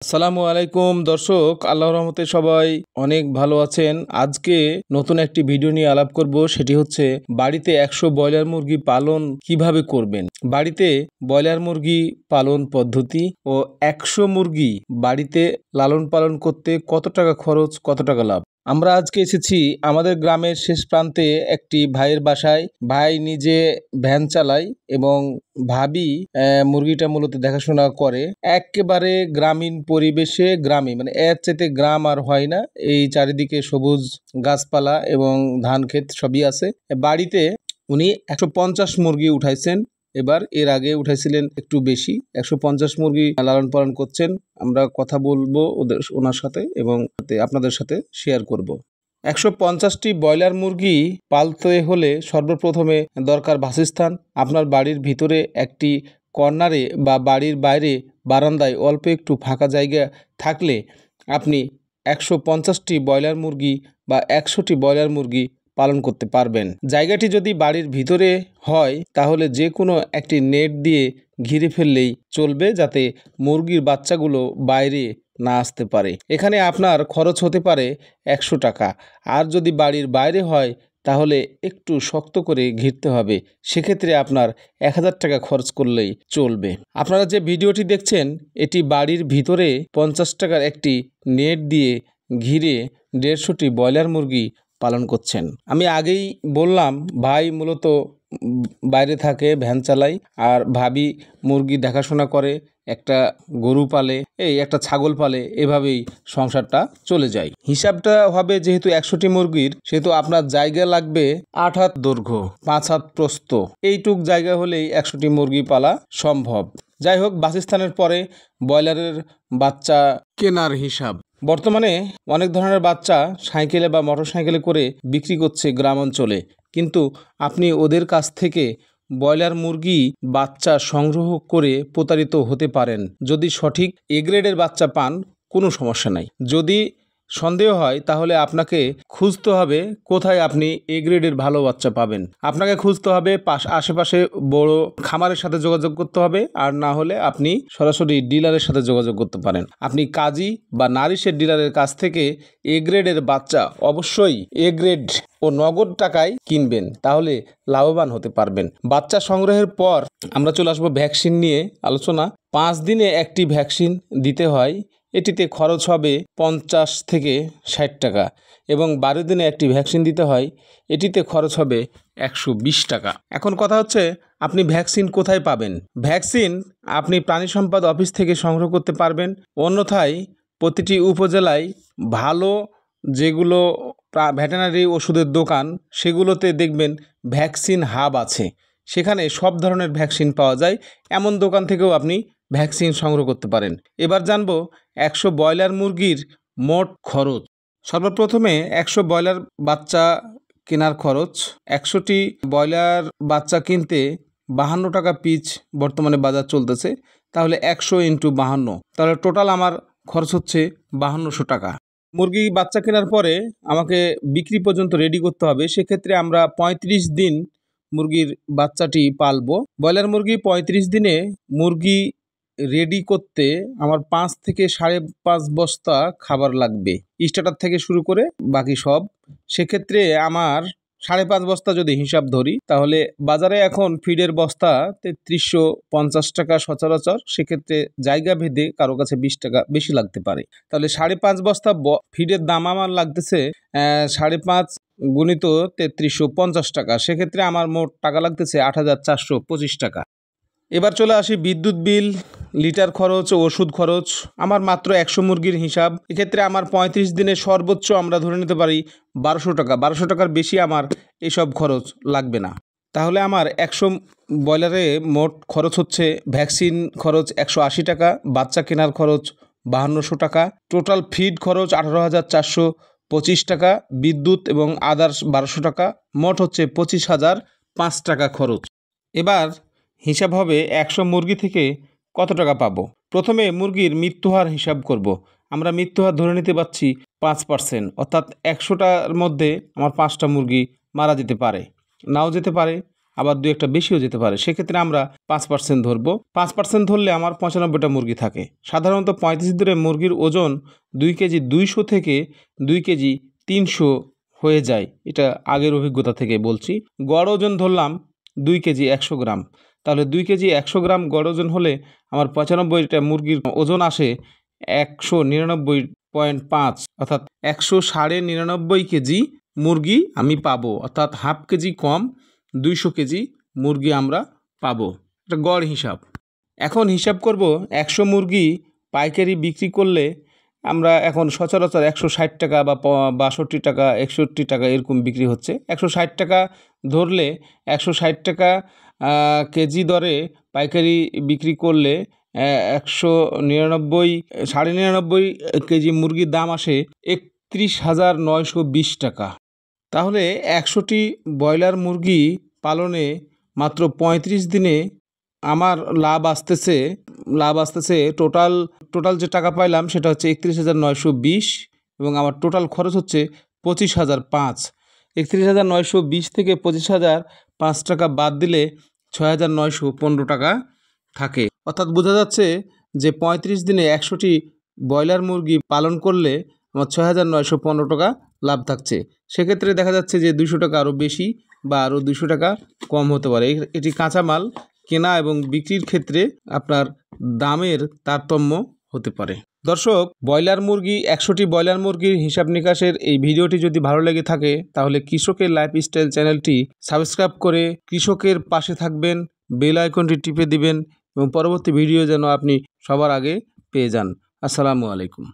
আসসালামু আলাইকুম দর্শক, আল্লাহর রহমতে সবাই অনেক ভালো আছেন। আজকে নতুন একটি ভিডিও নিয়ে আলাপ করব, সেটি হচ্ছে বাড়িতে 100 ব্রয়লার মুরগি পালন কিভাবে করবেন। বাড়িতে ব্রয়লার মুরগি পালন পদ্ধতি ও 100 মুরগি বাড়িতে লালন পালন করতে কত টাকা খরচ, কত টাকা লাভ। আমরা আজকে এসেছি আমাদের গ্রামের শেষ প্রান্তে একটি ভাইয়ের বাসায়। ভাই নিজে ভ্যান চালায় এবং ভাবি মুরগিটা মূলত দেখাশোনা করে। একেবারে গ্রামীণ পরিবেশে, গ্রামে মানে এর চাইতে গ্রাম আর হয় না। এই চারিদিকে সবুজ গাছপালা এবং ধান ক্ষেত সবই আছে। বাড়িতে উনি 150 মুরগি উঠাইছেন। এর আগে উঠাইছিলেন একটু বেশি। 150 মুরগি লালন পালন করছেন। আমরা কথা বলবো ওনার সাথে এবং আপনাদের সাথে শেয়ার করব। 150টি ব্রয়লার মুরগি পালতে হলে সর্বপ্রথমে দরকার বাসস্থান। আপনার বাড়ির ভিতরে একটি কর্নারে বা বাড়ির বাইরে বারান্দায় অল্প একটু ফাঁকা জায়গা থাকলে আপনি 150টি ব্রয়লার মুরগি বা 100টি ব্রয়লার মুরগি পালন করতে পারবেন। জায়গাটি যদি বাড়ির ভিতরে হয় তাহলে যে কোনো একটি নেট দিয়ে ঘিরে ফেললেই চলবে, যাতে মুরগির বাচ্চাগুলো বাইরে না আসতে পারে। এখানে আপনার খরচ হতে পারে 100 টাকা। আর যদি বাড়ির বাইরে হয় তাহলে একটু শক্ত করে ঘিরতে হবে, সেক্ষেত্রে আপনার 1000 টাকা খরচ করলেই চলবে। আপনারা যে ভিডিওটি দেখছেন এটি বাড়ির ভিতরে 50 টাকার একটি নেট দিয়ে ঘিরে 150টি ব্রয়লার মুরগি পালন করছেন। আমি আগেই বললাম, ভাই মূলত বাইরে থাকে, ভ্যান চালায়, আর ভাবি মুরগি দেখাশোনা করে, একটা গরু পালে, একটা ছাগল পালে। এভাবেই সংসারটা চলে যায়। হিসাবটা হবে যেহেতু 100টি মুরগির, সেহেতু আপনার জায়গা লাগবে 8 হাত দৈর্ঘ্য, 5 হাত প্রস্থ। এইটুক জায়গা হলেই 100টি মুরগি পালা সম্ভব। যাই হোক, বাসস্থানের পরে ব্রয়লারের বাচ্চা কেনার হিসাব। বর্তমানে অনেক ধরনের বাচ্চা সাইকেলে বা মোটরসাইকেলে করে বিক্রি করছে গ্রাম অঞ্চলে, কিন্তু আপনি ওদের কাছ থেকে ব্রয়লার মুরগি বাচ্চা সংগ্রহ করে প্রতারিত হতে পারেন। যদি সঠিক এ গ্রেডের বাচ্চা পান কোনো সমস্যা নাই। যদি সন্দেহ হয় তাহলে আপনাকে খুঁজতে হবে কোথায় আপনি এ গ্রেডের ভালো বাচ্চা পাবেন। আপনাকে খুঁজতে হবে আশেপাশে বড় খামারের সাথে যোগাযোগ করতে হবে, আর না হলে আপনি সরাসরি ডিলারের সাথে যোগাযোগ করতে পারেন। আপনি কাজী বা নারিশের ডিলারের কাছ থেকে এ গ্রেডের বাচ্চা অবশ্যই এ গ্রেড ও নগদ টাকায় কিনবেন, তাহলে লাভবান হতে পারবেন। বাচ্চা সংগ্রহের পর আমরা চলে আসবো ভ্যাকসিন নিয়ে আলোচনা। 5 দিনে একটি ভ্যাকসিন দিতে হয়। এটিতে খরচ হবে 50 থেকে 60 টাকা এবং 12 দিনে একটি ভ্যাকসিন দিতে হয়। এটিতে খরচ হবে 120 টাকা। এখন কথা হচ্ছে, আপনি ভ্যাকসিন কোথায় পাবেন? ভ্যাকসিন আপনি প্রাণী সম্পদ অফিস থেকে সংগ্রহ করতে পারবেন। অন্যথায় প্রতিটি উপজেলায় ভালো যেগুলো ভেটেরিনারি ওষুধের দোকান, সেগুলোতে দেখবেন ভ্যাকসিন হাব আছে। সেখানে সব ধরনের ভ্যাকসিন পাওয়া যায়। এমন দোকান থেকেও আপনি ভ্যাকসিন সংগ্রহ করতে পারেন। এবার জানবো 100 ব্রয়লার মুরগির মোট খরচ। সর্বপ্রথমে 100 ব্রয়লার বাচ্চা কেনার খরচ। 100টি ব্রয়লার বাচ্চা কিনতে 52 টাকা পিস বর্তমানে বাজার চলতেছে। তাহলে 100 × 52, তাহলে টোটাল আমার খরচ হচ্ছে 5200 টাকা। মুরগি বাচ্চা কেনার পরে আমাকে বিক্রি পর্যন্ত রেডি করতে হবে। সেক্ষেত্রে আমরা 35 দিন মুরগির বাচ্চাটি পালবো। ব্রয়লার মুরগি 35 দিনে মুরগি রেডি করতে আমার 5 থেকে 5.5 বস্তা খাবার লাগবে, স্টার্টার থেকে শুরু করে বাকি সব। সেক্ষেত্রে আমার 5.5 বস্তা যদি হিসাব ধরি, তাহলে বাজারে এখন ফিডের বস্তা 3350 টাকা সচরাচর। সেক্ষেত্রে জায়গা ভেদে কারো কাছে 20 টাকা বেশি লাগতে পারে। তাহলে 5.5 বস্তা ফিডের দাম আমার লাগতেছে 5.5 গুণিত 3350 টাকা। সেক্ষেত্রে আমার মোট টাকা লাগতেছে 8425 টাকা। এবার চলে আসি বিদ্যুৎ বিল, লিটার খরচ, ওষুধ খরচ। আমার মাত্র 100 মুরগির হিসাব। এক্ষেত্রে আমার 35 দিনে সর্বোচ্চ আমরা ধরে নিতে পারি 1200 টাকা। 1200 টাকার বেশি আমার এসব খরচ লাগবে না। তাহলে আমার 100 ব্রয়লারে মোট খরচ হচ্ছে ভ্যাকসিন খরচ 180 টাকা, বাচ্চা কেনার খরচ 5200 টাকা, টোটাল ফিড খরচ 18,425 টাকা, বিদ্যুৎ এবং আদার্স 1200 টাকা, মোট হচ্ছে 25,005 টাকা খরচ। এবার হিসাব হবে 100 মুরগি থেকে কত টাকা পাবো। প্রথমে মুরগির মৃত্যুহার হিসাব করব। আমরা মৃত্যুহার ধরে নিতে পারছি 5%, অর্থাৎ 100টার মধ্যে আমার 5টা মুরগি মারা যেতে পারে, নাও যেতে পারে। আবার 2-1টা বেশিও যেতে পারে। সেক্ষেত্রে আমরা 5% ধরবো। 5% ধরলে আমার 95টা মুরগি থাকে। সাধারণত 35 দিনে মুরগির ওজন 2 কেজি 200 থেকে 2 কেজি 300 হয়ে যায়। এটা আগের অভিজ্ঞতা থেকে বলছি। গড় ওজন ধরলাম 2 কেজি 100 গ্রাম। তাহলে 2 কেজি 100 গ্রাম গড় ওজন হলে আমার 95টা মুরগির ওজন আসে 199.5, অর্থাৎ 199.5 কেজি মুরগি আমি পাবো, অর্থাৎ হাফ কেজি কম 200 কেজি মুরগি আমরা পাবো। এটা গড় হিসাব। এখন হিসাব করব 100 মুরগি পাইকারি বিক্রি করলে আমরা এখন সচরাচর 160 টাকা বা 62 টাকা 61 টাকা এরকম বিক্রি হচ্ছে। 160 টাকা ধরলে 160 টাকা কেজি দরে পাইকারি বিক্রি করলে 199 কেজি মুরগির দাম আসে 31,920 টাকা। তাহলে 100টি ব্রয়লার মুরগি পালনে মাত্র 35 দিনে আমার লাভ আসতেছে টোটাল যে টাকা পাইলাম সেটা হচ্ছে 31,920 এবং আমার টোটাল খরচ হচ্ছে 25,005। 31,920 থেকে 25,005 টাকা বাদ দিলে 6,915 টাকা থাকে। অর্থাৎ বোঝা যাচ্ছে যে 35 দিনে 100টি ব্রয়লার মুরগি পালন করলে আমার 6,915 টাকা লাভ থাকছে। সেক্ষেত্রে দেখা যাচ্ছে যে 200 টাকা আরও বেশি বা আরও 200 টাকা কম হতে পারে। এটি কাঁচামাল কেনা এবং বিক্রির ক্ষেত্রে আপনার দামের তারতম্য হতে পারে। দর্শক, ব্রয়লার মুরগি 100টি ব্রয়লার মুরগির হিসাব নিকাশের এই ভিডিওটি যদি ভালো লেগে থাকে তাহলে কৃষকের লাইফস্টাইল চ্যানেলটি সাবস্ক্রাইব করে কৃষকের পাশে থাকবেন, বেল আইকনটি টিপে দিবেন এবং পরবর্তী ভিডিও যেন আপনি সবার আগে পেয়ে যান। আসসালামু আলাইকুম।